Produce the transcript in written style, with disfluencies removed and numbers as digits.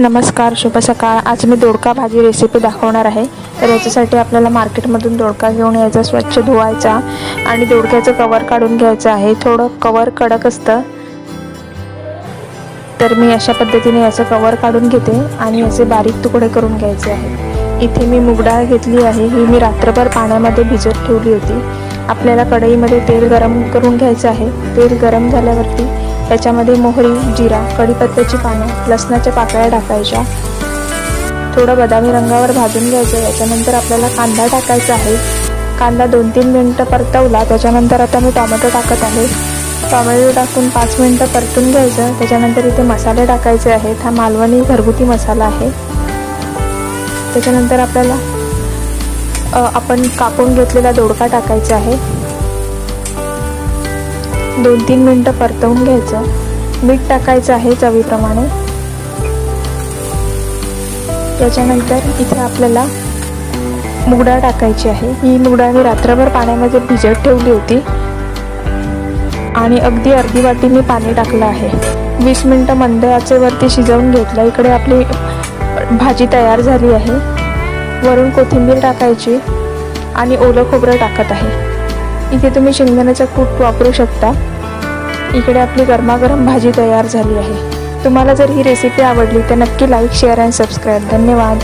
नमस्कार, शुभ सकाळ। आज मी दोडका भाजी रेसिपी दाखवणार आहे। तर याच्यासाठी आपल्याला मार्केटमधून दोडका घेऊन यायचा, स्वच्छ धुवायचा आणि दोडक्याचं कवर काढून घ्यायचं आहे। थोडं कवर कडक असतं, तर मी अशा पद्धतीने याचं कवर काढून घेते आणि याचे बारीक तुकडे करून घ्यायचे आहे। इथे मी मूग डाळ घेतली आहे, ही मी रात्रभर पाण्यामध्ये भिजत ठेवली होती। आपल्याला कढईमध्ये तेल गरम करून घ्यायचं आहे। तेल गरम झाल्यावरती त्याच्यामध्ये मोहरी, जिरा, कढीपत्त्याची पानं, लसणाच्या पाकळ्या टाकायच्या। थोडं बदामी रंगावर भाजून घ्यायचं। याच्यानंतर आपल्याला कांदा टाकायचा आहे। कांदा 2-3 मिनिटं परतवला, त्याच्यानंतर आता मी टोमॅटो टाकत आहे। टोमॅटो टाकून 5 मिनिटं परतून घ्यायचं। त्याच्यानंतर इथे मसाले टाकायचे आहेत। हा मालवणी घरगुती मसाला आहे। त्याच्यानंतर आपल्याला आपण कापून घेतलेला दोडका टाकायचा आहे। 2-3 मिनिटं परतवून घ्यायचं। मीठ टाकायचं आहे चवीप्रमाणे। त्याच्यानंतर इथे आपल्याला मूग डाळ टाकायची आहे। ही मूग डाळ मी रात्रभर पाण्यामध्ये भिजत ठेवली होती आणि अगदी अर्धी वाटी मी पाणी टाकलं आहे। 20 मिनिटं मंद आचेवरती शिजवून घेतलं। इकडे आपली भाजी तयार झाली आहे। वरून कोथिंबीर टाकायची आणि ओलं खोबरं टाकत आहे। इथे तुम्ही शेंगदाण्याचं कूट वापरू शकता। इकडे आपली गरमागरम भाजी तयार झाली आहे। तुम्हाला जर ही रेसिपी आवडली तर नक्की लाईक, शेअर आणि सबस्क्राईब। धन्यवाद।